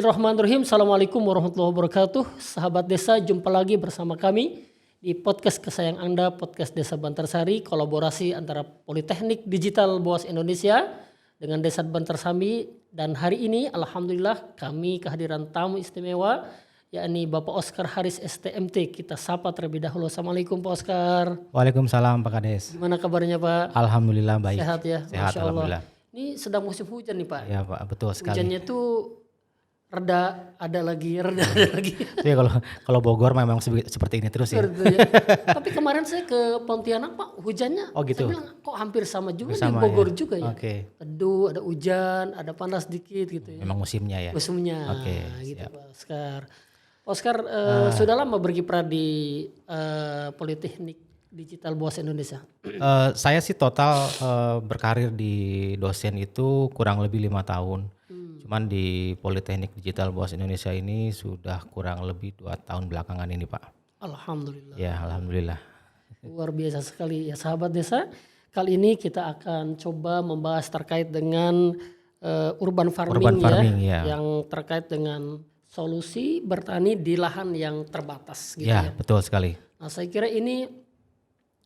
Bismillahirrahmanirrahim. Assalamualaikum warahmatullahi wabarakatuh. Sahabat desa, jumpa lagi bersama kami di podcast kesayangan Anda, podcast Desa Bantarsari, kolaborasi antara Politeknik Digital Boas Indonesia dengan Desa Bantarsari. Dan hari ini alhamdulillah kami kehadiran tamu istimewa, yakni Bapak Oscar Haris STMT. Kita sapa terlebih dahulu. Assalamualaikum Pak Oscar. Waalaikumsalam Pak Kades. Gimana kabarnya Pak? Alhamdulillah baik. Sehat ya? Sehat, Masya Allah. alhamdulillah. Ini sedang musim hujan nih Pak. Ya Pak, betul sekali. Hujannya tuh reda ada lagi. Jadi kalau Bogor memang seperti ini terus ya. Tapi kemarin saya ke Pontianak Pak, hujannya. Oh gitu. Saya bilang kok hampir sama juga Sama di Bogor ya? juga ya. Oke. Teduh, ada hujan, ada panas dikit gitu ya. Memang musimnya ya. Musimnya. Oke, Gitu siap. Pak Oscar. Pak Oscar sudah lama berkiprah di Politeknik Digital Boas Indonesia. Saya sih total berkarir di dosen itu kurang lebih 5 tahun. Cuman di Politeknik Digital Boas Indonesia ini sudah kurang lebih 2 tahun belakangan ini Pak. Alhamdulillah. Ya alhamdulillah. Luar biasa sekali ya sahabat desa. Kali ini kita akan coba membahas terkait dengan urban farming, ya. Yang terkait dengan solusi bertani di lahan yang terbatas gitu Ya ya. betul sekali. Nah, saya kira ini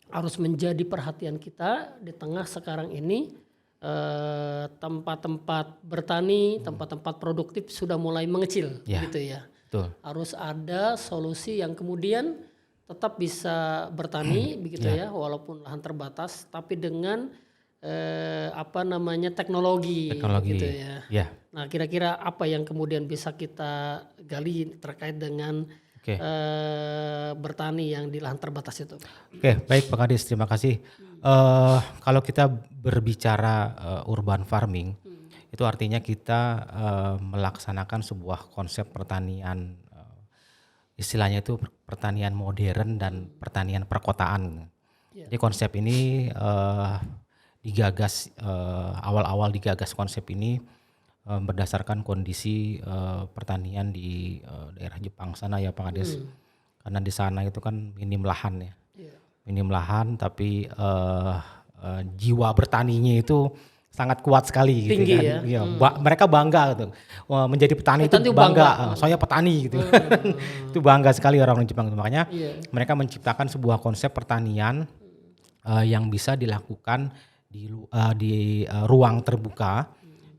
harus menjadi perhatian kita di tengah sekarang ini tempat-tempat bertani, tempat-tempat produktif sudah mulai mengecil Ya. gitu ya. Betul. Harus ada solusi yang kemudian tetap bisa bertani begitu ya, walaupun lahan terbatas, tapi dengan teknologi gitu ya. Ya. Nah, kira-kira apa yang kemudian bisa kita gali terkait dengan Oke. bertani yang di lahan terbatas itu? Oke, baik Pak Kadis, terima kasih. Kalau kita berbicara urban farming, itu artinya kita melaksanakan sebuah konsep pertanian, istilahnya itu pertanian modern dan pertanian perkotaan. Jadi konsep ini digagas, awal-awal digagas konsep ini berdasarkan kondisi pertanian di daerah Jepang sana ya Pak Kadis. Karena di sana itu kan minim lahan ya. Minim lahan tapi jiwa bertaninya itu sangat kuat sekali gitu Tinggi kan. ya. Mereka bangga gitu. Wah, menjadi petani itu bangga. Saya petani gitu. Itu bangga sekali orang Jepang itu. Makanya mereka menciptakan sebuah konsep pertanian yang bisa dilakukan di ruang terbuka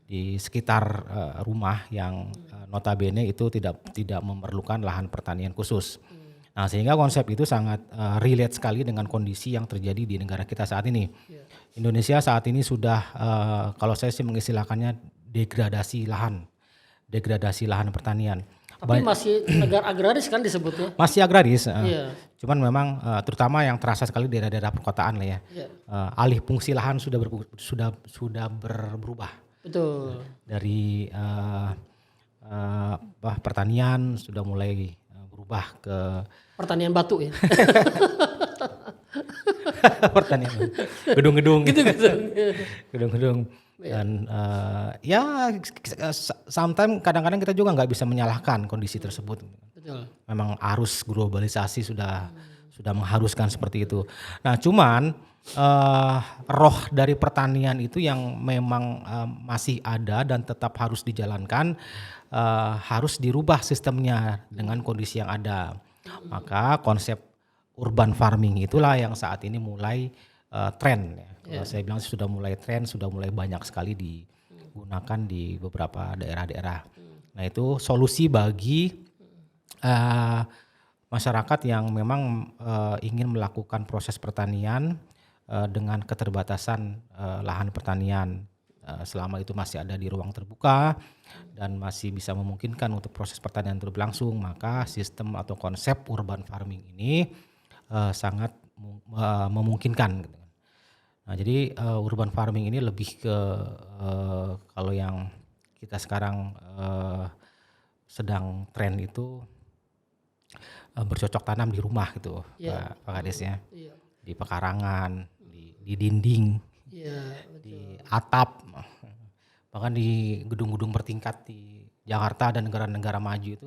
di sekitar rumah yang notabene itu tidak memerlukan lahan pertanian khusus. Nah, sehingga konsep itu sangat relate sekali dengan kondisi yang terjadi di negara kita saat ini. Indonesia saat ini sudah kalau saya sih mengistilahkannya degradasi lahan pertanian. Tapi masih negara agraris kan disebutnya? Masih agraris. Cuman memang terutama yang terasa sekali di daerah-daerah perkotaan lah ya. Alih fungsi lahan sudah berubah. Betul. Dari pertanian sudah mulai berubah ke pertanian batu ya. Pertanian gedung-gedung gitu. Gedung-gedung dan sometimes kadang-kadang kita juga nggak bisa menyalahkan kondisi tersebut. Betul. Memang arus globalisasi sudah mengharuskan seperti itu. Nah, cuman roh dari pertanian itu yang memang masih ada dan tetap harus dijalankan, harus dirubah sistemnya dengan kondisi yang ada. Maka konsep urban farming itulah yang saat ini mulai tren. Kalau saya bilang sudah mulai tren, sudah mulai banyak sekali digunakan di beberapa daerah-daerah. Nah, itu solusi bagi masyarakat yang memang ingin melakukan proses pertanian dengan keterbatasan lahan pertanian, selama itu masih ada di ruang terbuka dan masih bisa memungkinkan untuk proses pertanian berlangsung, maka sistem atau konsep urban farming ini sangat memungkinkan. Nah, jadi urban farming ini lebih ke kalau yang kita sekarang sedang tren itu bercocok tanam di rumah gitu, Pak Kades ya. Di pekarangan, di dinding, di atap, bahkan di gedung-gedung bertingkat di Jakarta dan negara-negara maju itu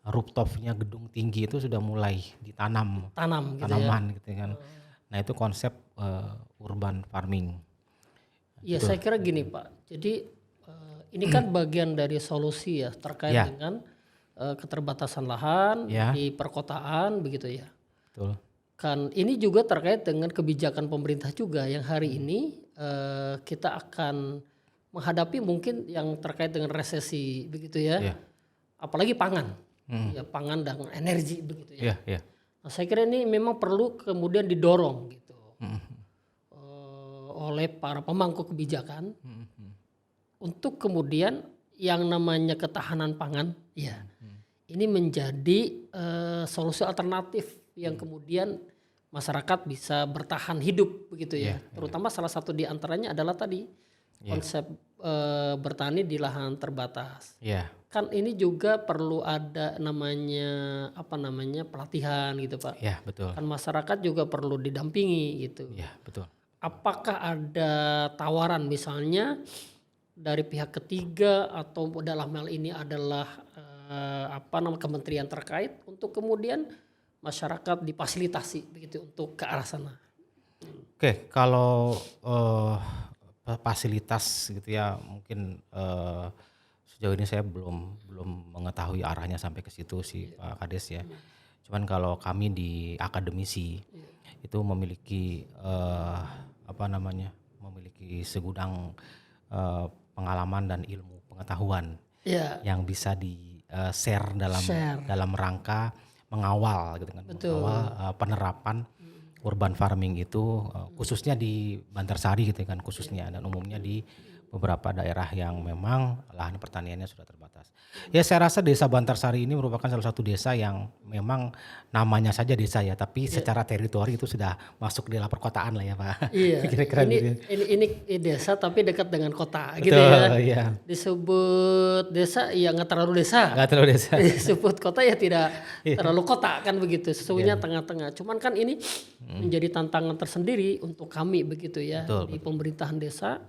rooftopnya gedung tinggi itu sudah mulai ditanam tanaman gitu kan. Nah, itu konsep urban farming. Iya, saya kira gini Pak. Jadi ini kan bagian dari solusi ya terkait Ya. dengan keterbatasan lahan Ya. di perkotaan begitu ya. Betul. Kan ini juga terkait dengan kebijakan pemerintah juga yang hari ini kita akan menghadapi mungkin yang terkait dengan resesi begitu ya. Iya. Apalagi pangan. Ya, pangan dan energi begitu ya. Iya, iya. Nah, saya kira ini memang perlu kemudian didorong gitu oleh para pemangku kebijakan untuk kemudian yang namanya ketahanan pangan, ya ini menjadi solusi alternatif yang kemudian masyarakat bisa bertahan hidup begitu ya. Terutama salah satu di antaranya adalah tadi konsep bertani di lahan terbatas. Iya. Kan ini juga perlu ada namanya pelatihan gitu Pak. Iya, betul. Kan masyarakat juga perlu didampingi gitu. Iya, betul. Apakah ada tawaran misalnya dari pihak ketiga atau dalam hal ini adalah kementerian terkait untuk kemudian masyarakat difasilitasi begitu untuk ke arah sana. Oke, kalau fasilitas gitu ya mungkin sejauh ini saya belum mengetahui arahnya sampai ke situ sih Pak Kades ya. Cuman kalau kami di akademisi itu memiliki memiliki segudang pengalaman dan ilmu pengetahuan yang bisa di share dalam rangka mengawal gitu kan. Mengawal penerapan urban farming itu khususnya di Bantarsari gitu kan khususnya dan umumnya di beberapa daerah yang memang lahan pertaniannya sudah terbatas. Ya saya rasa desa Bantarsari ini merupakan salah satu desa yang memang namanya saja desa ya, tapi secara teritori itu sudah masuk di dalam perkotaan lah ya Pak. Iya. Kira-kira gitu. Ini desa tapi dekat dengan kota Betul, gitu ya. Iya. Disebut desa ya nggak terlalu desa. Nggak terlalu desa. Disebut kota ya tidak terlalu kota kan begitu. Sesungguhnya tengah-tengah. Cuman kan ini menjadi tantangan tersendiri untuk kami begitu ya di pemerintahan desa.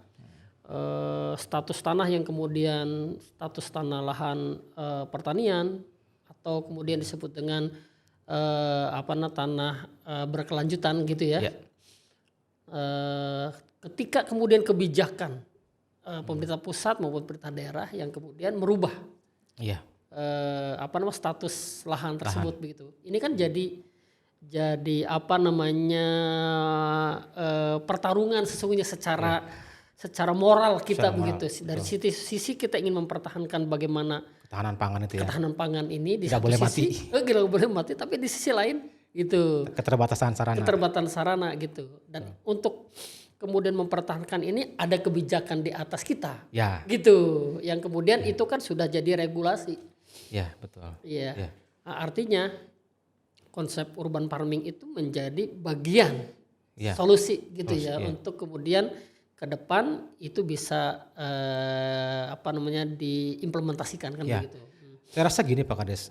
Status tanah yang kemudian status tanah lahan pertanian atau kemudian disebut dengan tanah berkelanjutan gitu ya. Ketika kemudian kebijakan pemerintah pusat maupun pemerintah daerah yang kemudian merubah status lahan tersebut begitu. Ini kan jadi pertarungan sesungguhnya secara moral kita begitu. Dari sisi kita ingin mempertahankan bagaimana ketahanan pangan itu ya. Ketahanan pangan ini di Tidak satu boleh sisi tidak boleh mati, tapi di sisi lain gitu. Keterbatasan sarana gitu. Dan untuk kemudian mempertahankan ini ada kebijakan di atas kita. Ya. Gitu. Yang kemudian itu kan sudah jadi regulasi. Ya, betul. Iya. Nah, artinya konsep urban farming itu menjadi bagian solusi gitu untuk kemudian ke depan itu bisa diimplementasikan kan begitu. Saya rasa gini Pak Kades,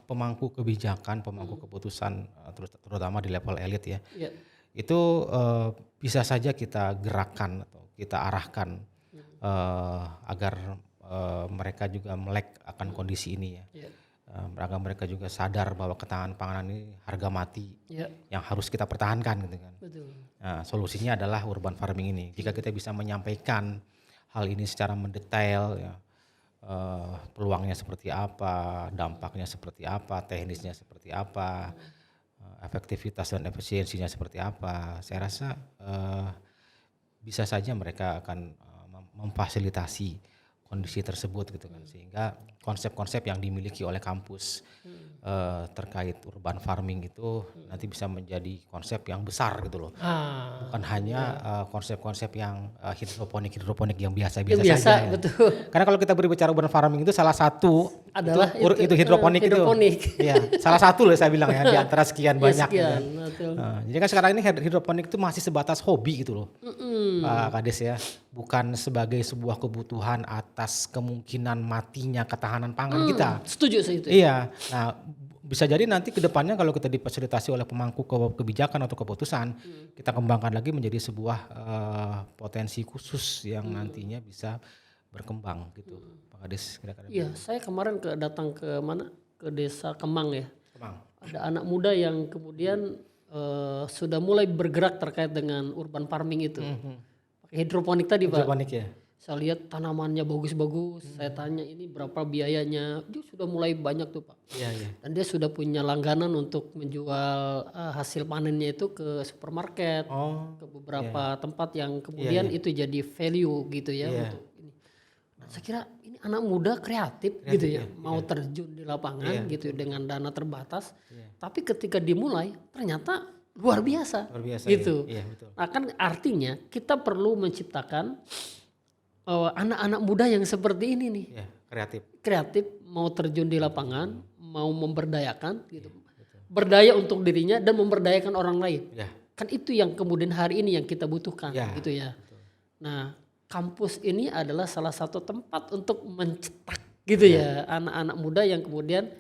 pemangku kebijakan, pemangku keputusan terutama di level elit ya, itu bisa saja kita gerakkan atau kita arahkan agar mereka juga melek akan kondisi ini ya. Agar mereka juga sadar bahwa ketahanan pangan ini harga mati yang harus kita pertahankan gitu kan. Betul. Nah, solusinya adalah urban farming ini. Jika kita bisa menyampaikan hal ini secara mendetail ya, peluangnya seperti apa, dampaknya seperti apa, teknisnya seperti apa, efektivitas dan efisiensinya seperti apa, saya rasa bisa saja mereka akan memfasilitasi kondisi tersebut gitu kan, sehingga konsep-konsep yang dimiliki oleh kampus terkait urban farming itu nanti bisa menjadi konsep yang besar gitu loh, bukan hanya konsep-konsep yang hidroponik yang biasa-biasa saja. Betul. Karena kalau kita berbicara urban farming itu salah satu adalah itu hidroponik. Itu. Ya, salah satu loh saya bilang ya di antara sekian banyak. Jadi kan sekarang ini hidroponik itu masih sebatas hobi gitu loh, Pak Kades ya, bukan sebagai sebuah kebutuhan atas kemungkinan matinya ketahanan pangan kita. Setuju sih itu. Iya. Nah, bisa jadi nanti ke depannya kalau kita difasilitasi oleh pemangku kebijakan atau keputusan, kita kembangkan lagi menjadi sebuah potensi khusus yang nantinya bisa berkembang gitu. Pak Kades kira-kira. Iya, saya kemarin datang ke mana? Ke desa Kemang ya. Kemang. Ada anak muda yang kemudian sudah mulai bergerak terkait dengan urban farming itu. Pakai hidroponik tadi Pak. Hidroponik ya. Saya lihat tanamannya bagus-bagus. Saya tanya ini berapa biayanya. Dia sudah mulai banyak tuh Pak. Iya, iya. Dan dia sudah punya langganan untuk menjual hasil panennya itu ke supermarket, Oh, ke beberapa tempat yang iya, kemudian iya. itu jadi value gitu ya Iya. untuk ini. Nah, saya kira ini anak muda kreatif gitu ya, mau terjun di lapangan gitu dengan dana terbatas. Tapi ketika dimulai ternyata luar biasa, Luar biasa. gitu. Iya, betul. Nah kan artinya kita perlu menciptakan anak-anak muda yang seperti ini nih, Iya, kreatif. kreatif, mau terjun di lapangan, mau memberdayakan gitu. Berdaya untuk dirinya dan memberdayakan orang lain. Ya. Kan itu yang kemudian hari ini yang kita butuhkan Ya, gitu ya. Nah, kampus ini adalah salah satu tempat untuk mencetak gitu ya anak-anak muda yang kemudian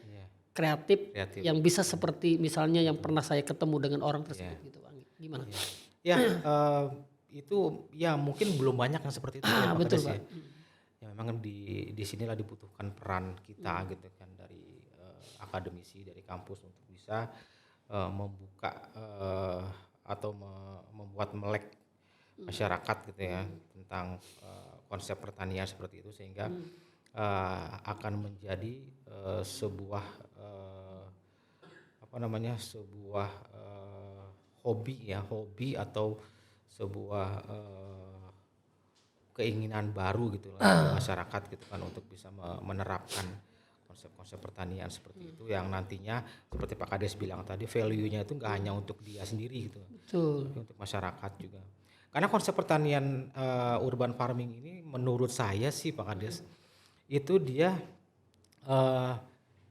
kreatif, Kreatif. yang bisa seperti misalnya yang pernah saya ketemu dengan orang tersebut gitu Bang. Gimana? Ya, itu ya mungkin belum banyak yang seperti itu ya Pak Betul Kades Pak. ya. Ya memang di sinilah dibutuhkan peran kita gitu kan dari akademisi, dari kampus untuk bisa membuka atau membuat melek masyarakat gitu ya tentang konsep pertanian seperti itu sehingga akan menjadi sebuah sebuah hobi atau sebuah keinginan baru gitu lah di masyarakat gitu kan untuk bisa menerapkan konsep-konsep pertanian seperti itu yang nantinya seperti Pak Kades bilang tadi value-nya itu nggak hanya untuk dia sendiri gitu, Betul. tapi untuk masyarakat juga. Karena konsep pertanian urban farming ini menurut saya sih Pak Kades itu dia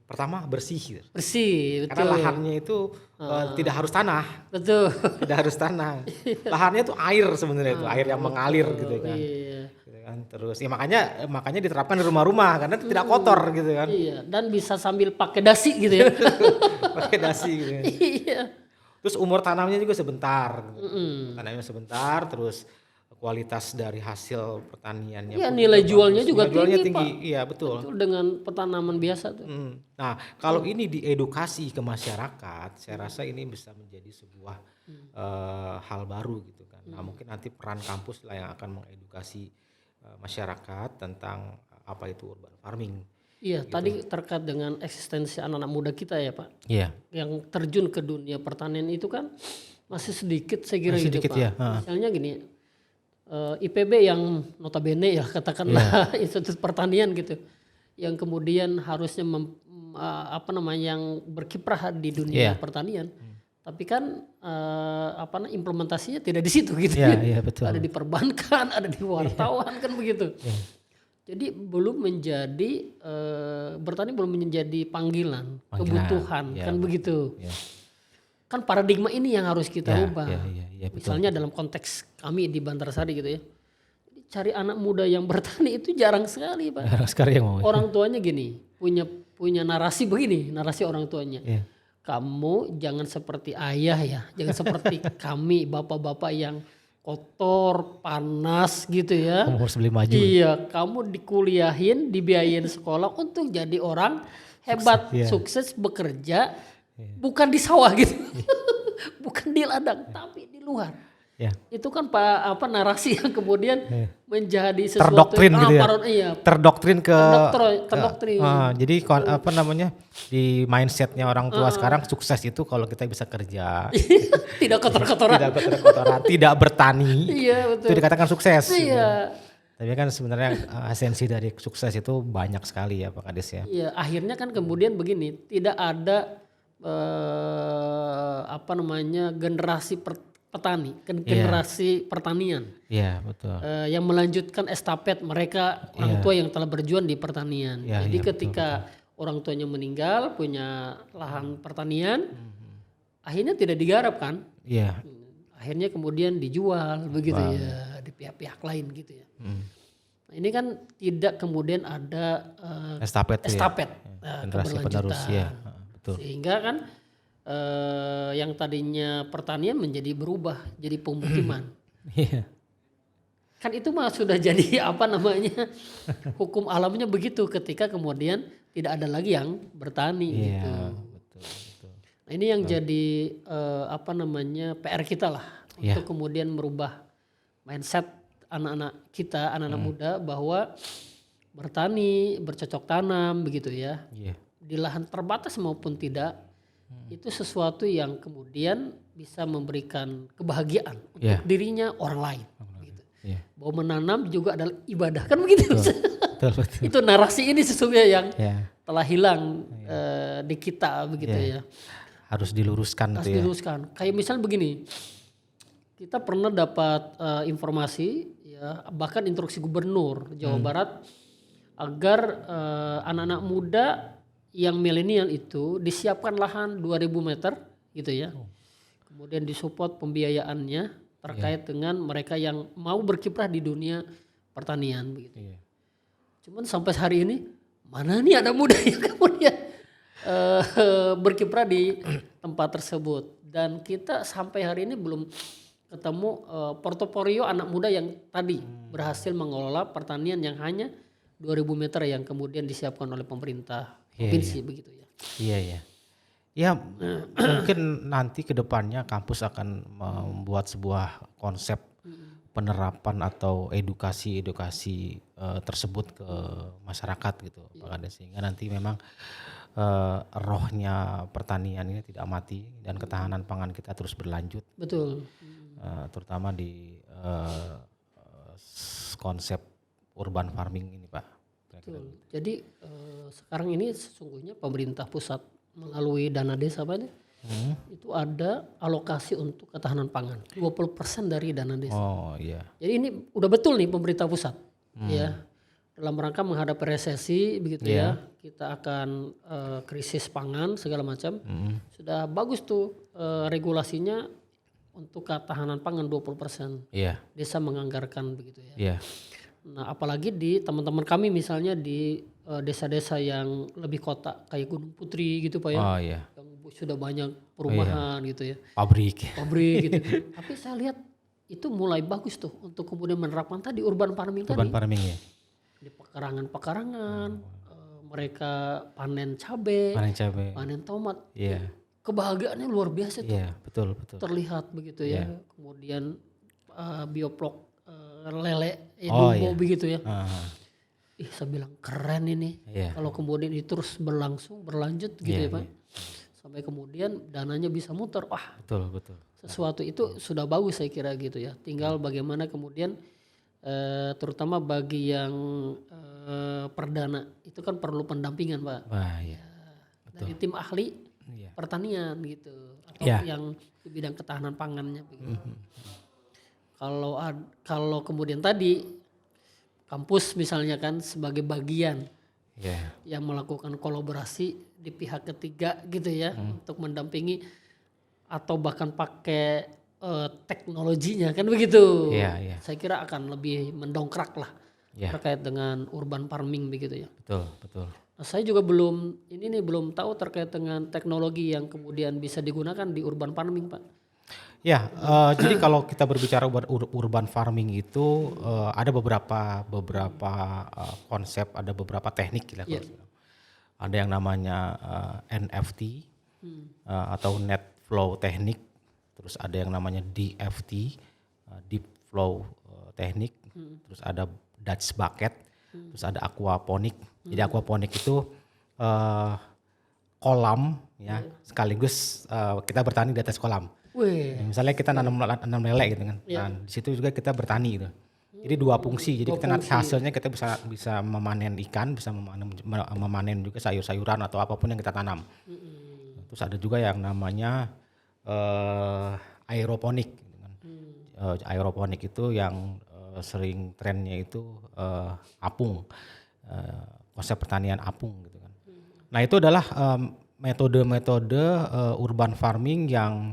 pertama bersih gitu. Bersih, betul. Karena lahannya itu tidak harus tanah, Betul. tidak harus tanah. Lahannya itu air sebenarnya itu air yang mengalir gitu kan. Iya. Gitu kan. Terus ya makanya diterapkan di rumah-rumah karena tidak kotor gitu kan. Iya, dan bisa sambil pakai dasi gitu ya. Pakai dasi gitu. Kan. Iya. Terus umur tanamnya juga sebentar. Gitu. Tanamnya sebentar terus kualitas dari hasil pertaniannya Iya, pun nilai juga jualnya bagus. juga Nilai jualnya tinggi, tinggi. Pak. Iya, betul. Betul, dengan petanaman biasa tuh. Nah, kalau ini diedukasi ke masyarakat, saya rasa ini bisa menjadi sebuah hal baru gitu kan. Nah, mungkin nanti peran kampus lah yang akan mengedukasi masyarakat tentang apa itu urban farming. Iya, tadi terkait dengan eksistensi anak-anak muda kita ya Pak. Iya. Yang terjun ke dunia pertanian itu kan masih sedikit saya kira Masih gitu sedikit Pak. ya, Misalnya gini, IPB yang notabene ya katakanlah institut pertanian gitu. Yang kemudian harusnya yang berkiprah di dunia pertanian. Tapi kan implementasinya tidak di situ gitu Iya, ya. iya, betul. Ada di perbankan, ada di wartawan kan begitu. Jadi belum menjadi bertani belum menjadi panggilan, kebutuhan ya, kan begitu. Ya. Kan paradigma ini yang harus kita ubah. Ya, betul. Misalnya dalam konteks kami di Bantarsari gitu ya. Cari anak muda yang bertani itu jarang sekali Pak. Jarang sekali yang mau. Orang tuanya gini, punya narasi begini, narasi orang tuanya. Iya. Kamu jangan seperti ayah ya, jangan seperti kami bapak-bapak yang kotor, panas gitu ya. Kamu harus beli maju. Iya, kamu dikuliahin, dibiayain sekolah untuk jadi orang hebat, sukses bekerja, bukan di sawah gitu, bukan di ladang, tapi di luar. Ya. Itu kan narasi yang kemudian menjadi sesuatu Terdoktrin gitu ya. Terdoktrin ke terdoktrin. Jadi di mindsetnya orang tua sekarang sukses itu kalau kita bisa kerja, Tidak kotor-kotoran. tidak kotor-kotoran, tidak bertani, Iya, betul. itu dikatakan sukses. Iya. Tapi kan sebenarnya esensi dari sukses itu banyak sekali ya Pak Kades ya. Iya, akhirnya kan kemudian begini, tidak ada generasi petani, generasi pertanian. Iya, betul. Yang melanjutkan estafet mereka orang tua yang telah berjuang di pertanian. Jadi ketika orang tuanya meninggal punya lahan pertanian, akhirnya tidak digarap kan? Iya. Akhirnya kemudian dijual begitu ya di pihak-pihak lain gitu ya. Nah, ini kan tidak kemudian ada Estafet. generasi penerus ya. Betul. Sehingga kan yang tadinya pertanian menjadi berubah jadi pemukiman. Iya. Kan itu mah sudah jadi hukum alamnya begitu ketika kemudian tidak ada lagi yang bertani gitu. Betul. Nah, ini yang jadi PR kita lah untuk kemudian merubah mindset anak-anak kita, anak-anak muda bahwa bertani, bercocok tanam begitu ya, Iya. di lahan terbatas maupun tidak, itu sesuatu yang kemudian bisa memberikan kebahagiaan untuk dirinya, orang lain. Begitu. Iya. Bahwa menanam juga adalah ibadah, kan begitu. Betul, betul. Itu narasi ini sesungguhnya yang Ya, telah hilang di kita begitu ya. harus diluruskan Harus tuh ya. diluruskan. Kayak misalnya begini, kita pernah dapat informasi ya, bahkan instruksi gubernur Jawa Barat agar anak-anak muda yang milenial itu disiapkan lahan 2000 meter gitu ya. Kemudian disupport pembiayaannya terkait dengan mereka yang mau berkiprah di dunia pertanian begitu. Iya. Cuman sampai hari ini mana nih anak muda yang kemudian berkiprah di tempat tersebut, dan kita sampai hari ini belum ketemu portofolio anak muda yang tadi berhasil mengelola pertanian yang hanya 2000 meter yang kemudian disiapkan oleh pemerintah provinsi begitu ya. Iya, iya. Ya, mungkin nanti ke depannya kampus akan membuat sebuah konsep penerapan atau edukasi tersebut ke masyarakat gitu, Pak Kades, sehingga nanti memang rohnya pertanian ini tidak mati dan ketahanan pangan kita terus berlanjut, Betul. terutama di konsep urban farming ini, Pak. Betul. Jadi sekarang ini sesungguhnya pemerintah pusat melalui dana desa Pak, itu ada alokasi untuk ketahanan pangan 20% dari dana desa. Oh iya. Jadi ini udah betul nih pemerintah pusat ya, dalam rangka menghadapi resesi begitu ya, kita akan krisis pangan segala macam. Sudah bagus tuh regulasinya untuk ketahanan pangan 20%. Iya. Desa menganggarkan begitu ya. Iya. Nah, apalagi di teman-teman kami misalnya di desa-desa yang lebih kota kayak Gunung Putri gitu Pak ya. Oh iya. Yang sudah banyak perumahan gitu ya. Pabrik. Pabrik gitu. Tapi saya lihat itu mulai bagus tuh untuk kemudian menerapkan tadi urban farming Urban tadi. farming ya. Di pekarangan-pekarangan mereka panen cabai, Panen cabai. panen tomat. Iya. Kebahagiaannya luar biasa tuh. Iya, betul, betul. Terlihat begitu ya. Kemudian bioplok lele Oh, Dumbo iya. begitu ya. Ah, Saya bilang keren ini. Iya. Kalau kemudian itu terus berlanjut gitu Iya, ya Pak. Sampai kemudian dananya bisa muter. Wah, betul, betul. sesuatu itu sudah bagus saya kira gitu ya. Tinggal bagaimana kemudian terutama bagi yang perdana itu kan perlu pendampingan Pak. Wah, iya. Dari tim ahli Iya. pertanian gitu. Atau Iya. yang di bidang ketahanan pangannya begitu. Kalau kemudian tadi kampus misalnya kan sebagai bagian Iya. yang melakukan kolaborasi di pihak ketiga gitu ya untuk mendampingi atau bahkan pakai teknologinya kan begitu. Iya, iya. Saya kira akan lebih mendongkrak lah Iya. terkait dengan urban farming begitu ya. Betul, betul. Nah, saya juga belum tahu terkait dengan teknologi yang kemudian bisa digunakan di urban farming Pak. Ya, jadi kalau kita berbicara urban farming itu ada beberapa konsep, ada beberapa teknik lah. Iya. Ada yang namanya NFT atau net flow teknik, terus ada yang namanya DFT, deep flow teknik, terus ada Dutch bucket, terus ada aquaponik. Jadi aquaponik itu kolam ya, sekaligus kita bertani di atas kolam. Wih, Misalnya kita nanam lele gitu kan. Nah, di situ juga kita bertani gitu. Jadi dua fungsi. Jadi kita nanti hasilnya kita bisa memanen ikan, bisa memanen juga sayur-sayuran atau apapun yang kita tanam. Terus ada juga yang namanya aeroponik gitu kan. Aeroponik itu yang sering trennya itu apung. Konsep pertanian apung gitu kan. Nah, itu adalah metode-metode urban farming yang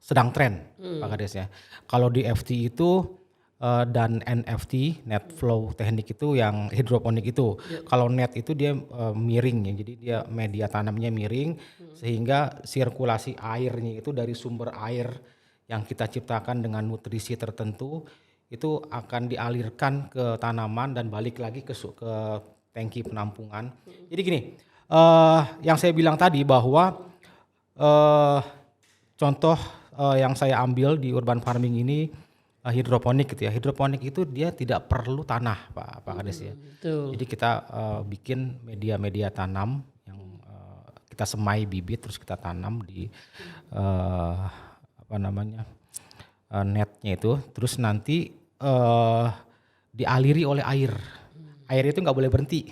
sedang tren Pak Kades ya. Kalau di FT itu dan NFT net flow teknik itu yang hidroponik itu. Kalau net itu dia miring ya. Jadi dia media tanamnya miring sehingga sirkulasi airnya itu dari sumber air yang kita ciptakan dengan nutrisi tertentu itu akan dialirkan ke tanaman dan balik lagi ke tangki penampungan. Jadi gini, yang saya bilang tadi bahwa contoh yang saya ambil di urban farming ini hidroponik gitu ya. Hidroponik itu dia tidak perlu tanah Pak Kades ya. Betul. Jadi kita bikin media tanam yang kita semai bibit terus kita tanam di netnya itu, terus nanti dialiri oleh air. Air itu nggak boleh berhenti,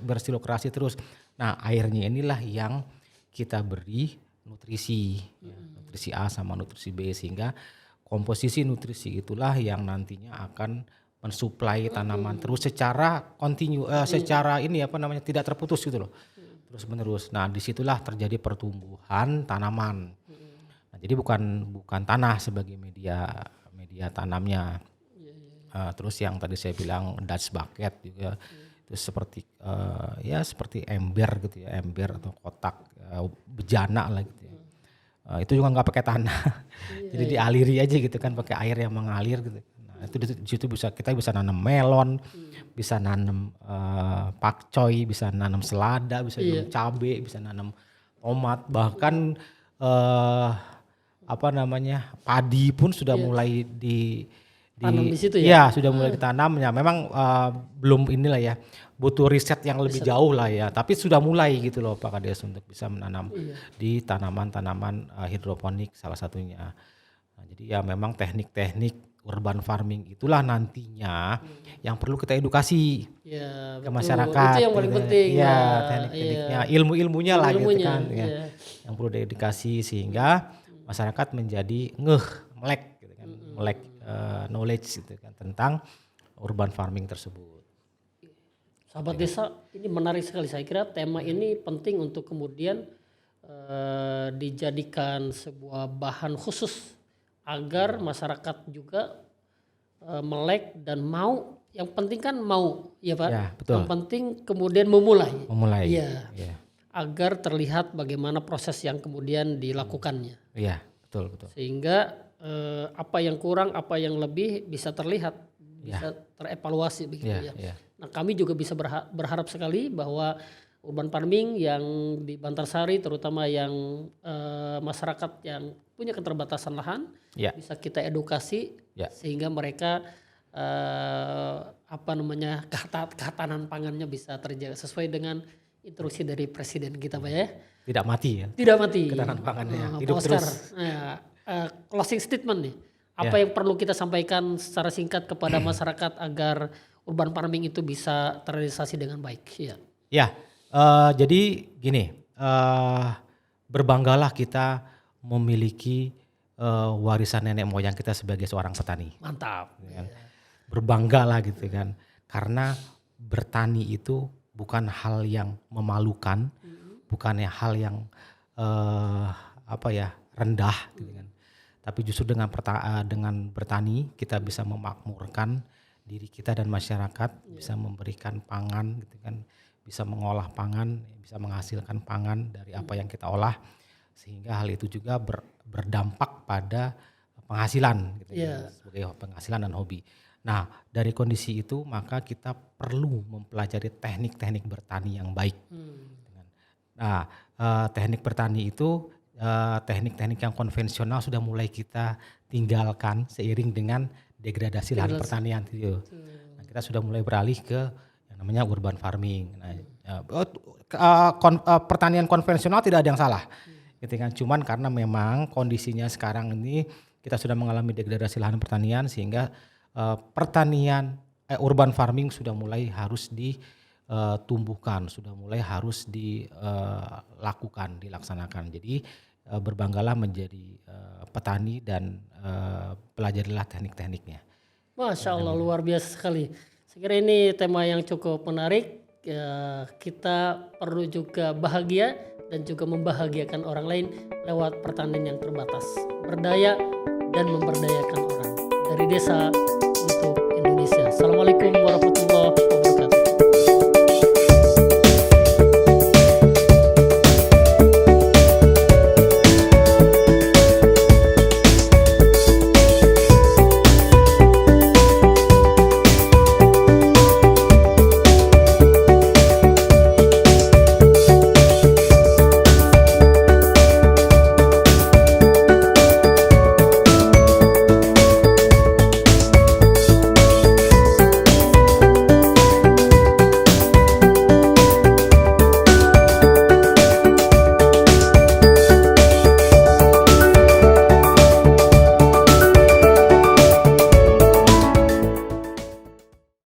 bersirkulasi terus. Nah airnya inilah yang kita beri nutrisi, nutrisi A sama nutrisi B, sehingga komposisi nutrisi itulah yang nantinya akan mensuplai tanaman terus secara kontinu, secara tidak terputus gitu loh, terus menerus. Nah disitulah terjadi pertumbuhan tanaman. Nah, jadi bukan tanah sebagai media tanamnya. Terus yang tadi saya bilang Dutch bucket juga itu seperti seperti ember gitu ya, ember atau kotak bejana lah gitu ya. Itu juga nggak pakai tanah, jadi dialiri aja gitu kan, pakai air yang mengalir gitu. Nah itu di situ kita bisa nanam melon, bisa nanam pakcoy, bisa nanam selada, bisa nanam cabai, bisa nanam tomat, bahkan padi pun sudah mulai tanam di situ ya? Sudah mulai ditanam ya. Memang belum inilah ya, butuh riset yang lebih jauh lah ya. Tapi sudah mulai gitu loh Pak Kades untuk bisa menanam di tanaman hidroponik salah satunya. Nah, jadi ya memang teknik-teknik urban farming itulah nantinya yang perlu kita edukasi ke masyarakat. Itu yang paling penting. Ya, teknik-tekniknya, ilmu-ilmunya lah gitu kan. Ya. Yang perlu diedukasi sehingga masyarakat menjadi melek gitu kan, melek knowledge gitu kan tentang urban farming tersebut. Sahabat desa, ini menarik sekali. Saya kira tema ini penting untuk kemudian dijadikan sebuah bahan khusus agar masyarakat juga melek dan mau. Yang penting kan mau, ya Pak. Ya, betul. Yang penting kemudian memulai. Ya. Agar terlihat bagaimana proses yang kemudian dilakukannya. Iya, betul. Sehingga apa yang kurang, apa yang lebih bisa terlihat, bisa terevaluasi begitu ya. Nah kami juga bisa berharap sekali bahwa urban farming yang di Bantarsari, terutama yang masyarakat yang punya keterbatasan lahan, bisa kita edukasi sehingga mereka kehatanan pangannya bisa terjaga sesuai dengan instruksi dari Presiden kita Pak ya. Tidak mati ya. Tidak mati. Ketahanan pangannya hidup Oscar, terus. Closing statement nih. Apa yang perlu kita sampaikan secara singkat kepada masyarakat agar urban farming itu bisa terrealisasi dengan baik? Jadi gini, berbanggalah kita memiliki warisan nenek moyang kita sebagai seorang petani. Mantap. Ya. Berbanggalah gitu kan, karena bertani itu bukan hal yang memalukan, bukannya hal yang rendah gitu kan. Tapi justru dengan bertani kita bisa memakmurkan diri kita dan masyarakat, bisa memberikan pangan gitu kan, bisa mengolah pangan, bisa menghasilkan pangan dari apa yang kita olah, sehingga hal itu juga berdampak pada penghasilan gitu ya, sebagai penghasilan dan hobi. Nah dari kondisi itu maka kita perlu mempelajari teknik-teknik bertani yang baik. Nah teknik bertani itu teknik-teknik yang konvensional sudah mulai kita tinggalkan seiring dengan degradasi lahan pertanian itu. Nah, kita sudah mulai beralih ke yang namanya urban farming. Nah, pertanian konvensional tidak ada yang salah, gitu kan. Cuman karena memang kondisinya sekarang ini kita sudah mengalami degradasi lahan pertanian sehingga urban farming sudah mulai harus ditumbuhkan, sudah mulai harus dilaksanakan. Jadi berbanggalah menjadi petani dan pelajarilah teknik-tekniknya. Masya Allah, luar biasa sekali. Saya kira ini tema yang cukup menarik. Kita perlu juga bahagia dan juga membahagiakan orang lain lewat pertanian yang terbatas. Berdaya dan memberdayakan orang. Dari desa untuk Indonesia. Assalamualaikum warahmatullahi wabarakatuh.